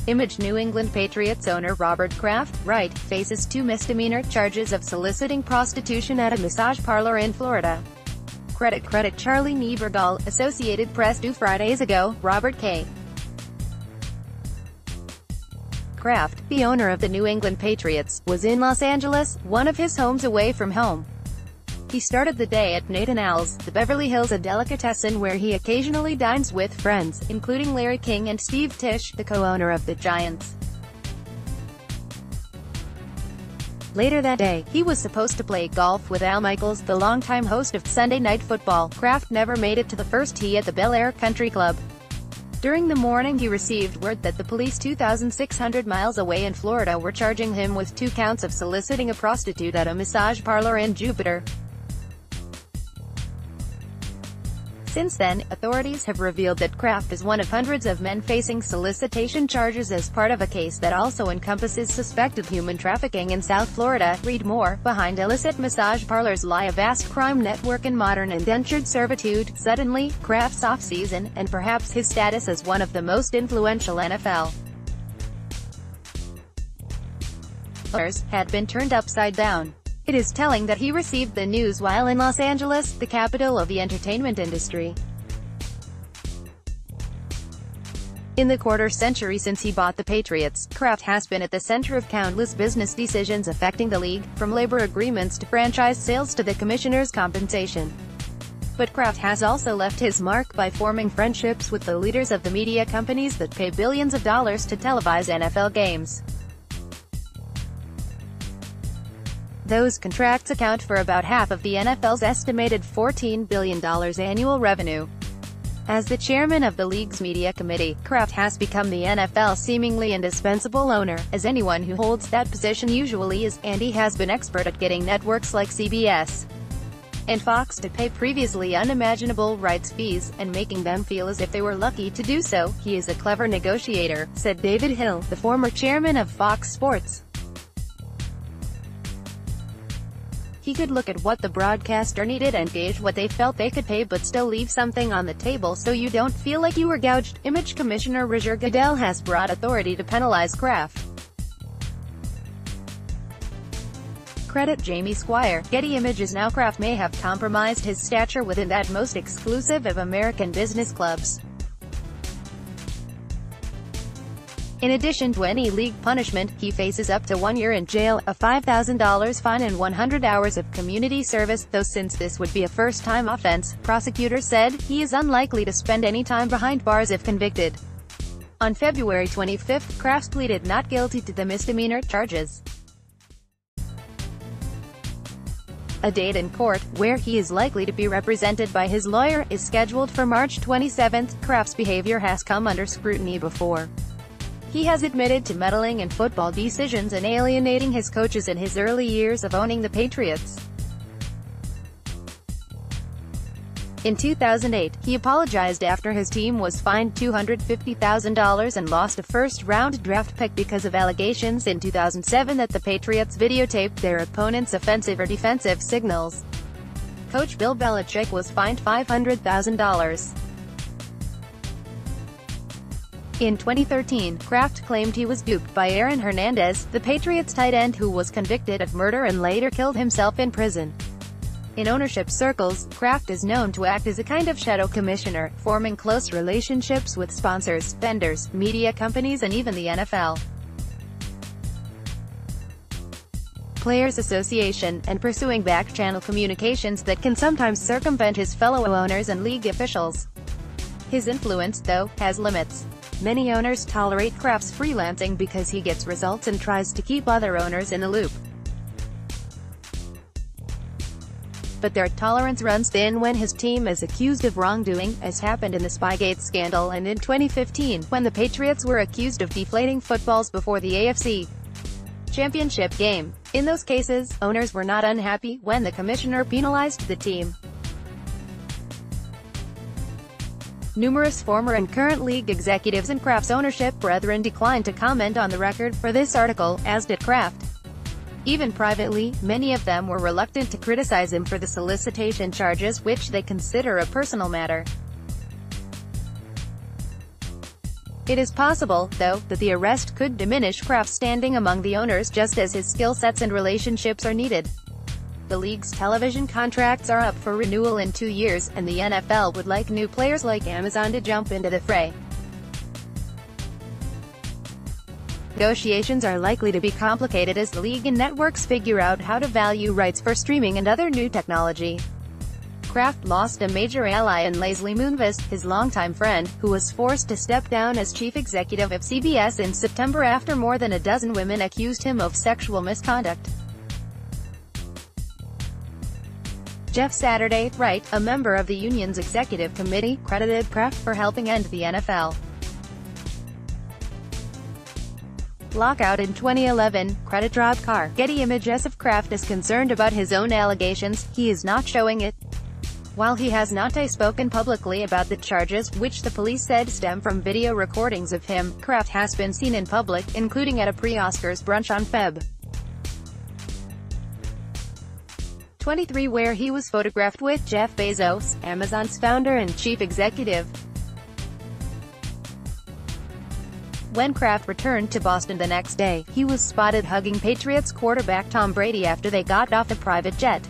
ImageNew England Patriots owner Robert Kraft, right, faces 2 misdemeanor charges of soliciting prostitution at a massage parlor in Florida. CreditCreditCharlie Neibergall, Associated Press. 2 Fridays ago, Robert K. Kraft, the owner of the New England Patriots, was in Los Angeles, one of his homes away from home. He started the day at Nathan Al's, the Beverly Hills, a delicatessen where he occasionally dines with friends, including Larry King and Steve Tisch, the co-owner of the Giants. Later that day, he was supposed to play golf with Al Michaels, the longtime host of Sunday Night Football. Kraft never made it to the first tee at the Bel Air Country Club. During the morning he received word that the police 2,600 miles away in Florida were charging him with 2 counts of soliciting a prostitute at a massage parlor in Jupiter. Since then, authorities have revealed that Kraft is one of hundreds of men facing solicitation charges as part of a case that also encompasses suspected human trafficking in South Florida. Read more. Behind illicit massage parlors lie a vast crime network and modern indentured servitude. Suddenly, Kraft's off-season, and perhaps his status as one of the most influential NFL owners, had been turned upside down. It is telling that he received the news while in Los Angeles, the capital of the entertainment industry. In the quarter-century since he bought the Patriots, Kraft has been at the center of countless business decisions affecting the league, from labor agreements to franchise sales to the commissioner's compensation. But Kraft has also left his mark by forming friendships with the leaders of the media companies that pay billions of dollars to televise NFL games. Those contracts account for about half of the NFL's estimated $14 billion annual revenue. As the chairman of the league's media committee, Kraft has become the NFL's seemingly indispensable owner, as anyone who holds that position usually is, and he has been expert at getting networks like CBS and Fox to pay previously unimaginable rights fees, and making them feel as if they were lucky to do so. He is a clever negotiator, said David Hill, the former chairman of Fox Sports. He could look at what the broadcaster needed and gauge what they felt they could pay but still leave something on the table so you don't feel like you were gouged. Image Commissioner Roger Goodell has broad authority to penalize Kraft. Credit Jamie Squire, Getty Images. Now Kraft may have compromised his stature within that most exclusive of American business clubs. In addition to any league punishment, he faces up to 1 year in jail, a $5,000 fine and 100 hours of community service, though since this would be a first-time offense, prosecutors said, he is unlikely to spend any time behind bars if convicted. On February 25, Kraft pleaded not guilty to the misdemeanor charges. A date in court, where he is likely to be represented by his lawyer, is scheduled for March 27. Kraft's behavior has come under scrutiny before. He has admitted to meddling in football decisions and alienating his coaches in his early years of owning the Patriots. In 2008, he apologized after his team was fined $250,000 and lost a first-round draft pick because of allegations in 2007 that the Patriots videotaped their opponent's offensive or defensive signals. Coach Bill Belichick was fined $500,000. In 2013, Kraft claimed he was duped by Aaron Hernandez, the Patriots tight end who was convicted of murder and later killed himself in prison. In ownership circles, Kraft is known to act as a kind of shadow commissioner, forming close relationships with sponsors, vendors, media companies and even the NFL Players Association, and pursuing back-channel communications that can sometimes circumvent his fellow owners and league officials. His influence, though, has limits. Many owners tolerate Kraft's freelancing because he gets results and tries to keep other owners in the loop. But their tolerance runs thin when his team is accused of wrongdoing, as happened in the Spygate scandal and in 2015, when the Patriots were accused of deflating footballs before the AFC Championship game. In those cases, owners were not unhappy when the commissioner penalized the team. Numerous former and current league executives and Kraft's ownership brethren declined to comment on the record for this article, as did Kraft. Even privately, many of them were reluctant to criticize him for the solicitation charges, which they consider a personal matter. It is possible, though, that the arrest could diminish Kraft's standing among the owners just as his skill sets and relationships are needed. The league's television contracts are up for renewal in 2 years, and the NFL would like new players like Amazon to jump into the fray. Negotiations are likely to be complicated as the league and networks figure out how to value rights for streaming and other new technology. Kraft lost a major ally in Leslie Moonves, his longtime friend, who was forced to step down as chief executive of CBS in September after more than a dozen women accused him of sexual misconduct. Jeff Saturday, Wright, a member of the union's executive committee, credited Kraft for helping end the NFL lockout in 2011. Credit dropped car. Getty Images. If Kraft is concerned about his own allegations, he is not showing it. While he has not spoken publicly about the charges, which the police said stem from video recordings of him, Kraft has been seen in public, including at a pre-Oscars brunch on Feb. 23 where he was photographed with Jeff Bezos, Amazon's founder and chief executive. When Kraft returned to Boston the next day, he was spotted hugging Patriots quarterback Tom Brady after they got off a private jet.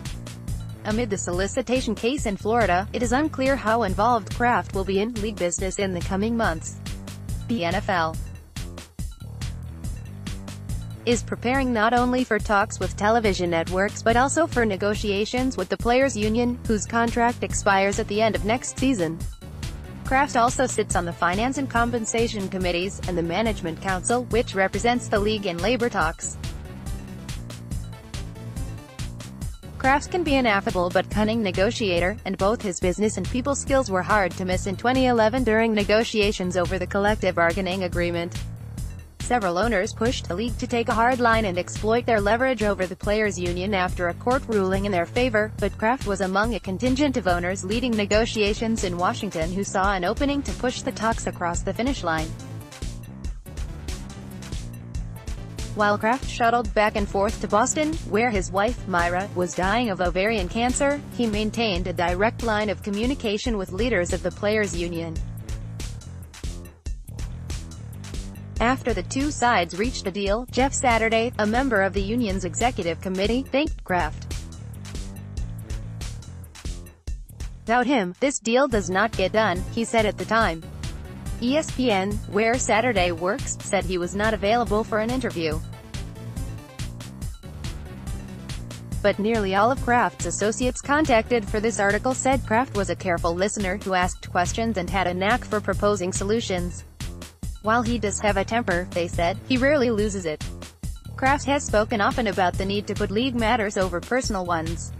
Amid the solicitation case in Florida, it is unclear how involved Kraft will be in league business in the coming months. The NFL is preparing not only for talks with television networks but also for negotiations with the players' union, whose contract expires at the end of next season. Kraft also sits on the Finance and Compensation Committees, and the Management Council, which represents the league in labor talks. Kraft can be an affable but cunning negotiator, and both his business and people skills were hard to miss in 2011 during negotiations over the collective bargaining agreement. Several owners pushed the league to take a hard line and exploit their leverage over the players' union after a court ruling in their favor, but Kraft was among a contingent of owners leading negotiations in Washington who saw an opening to push the talks across the finish line. While Kraft shuttled back and forth to Boston, where his wife, Myra, was dying of ovarian cancer, he maintained a direct line of communication with leaders of the players' union. After the two sides reached a deal, Jeff Saturday, a member of the union's executive committee, thanked Kraft. "Without him, this deal does not get done," he said at the time. ESPN, where Saturday works, said he was not available for an interview. But nearly all of Kraft's associates contacted for this article said Kraft was a careful listener who asked questions and had a knack for proposing solutions. While he does have a temper, they said, he rarely loses it. Kraft has spoken often about the need to put league matters over personal ones.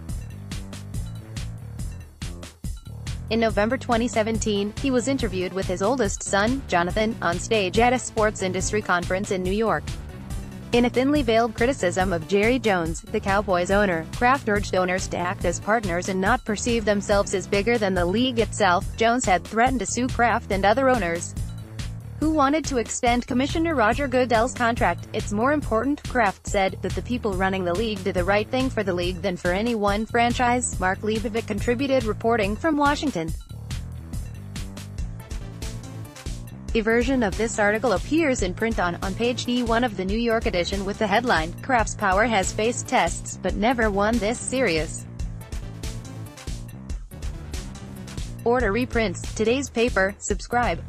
In November 2017, he was interviewed with his oldest son, Jonathan, on stage at a sports industry conference in New York. In a thinly veiled criticism of Jerry Jones, the Cowboys owner, Kraft urged owners to act as partners and not perceive themselves as bigger than the league itself. Jones had threatened to sue Kraft and other owners who wanted to extend Commissioner Roger Goodell's contract. "It's more important," Kraft said, "that the people running the league do the right thing for the league than for any one franchise." Mark Leibovich contributed reporting from Washington. A version of this article appears in print on page D1 of the New York edition with the headline, "Kraft's power has faced tests, but never one this serious." Order reprints today's paper. Subscribe.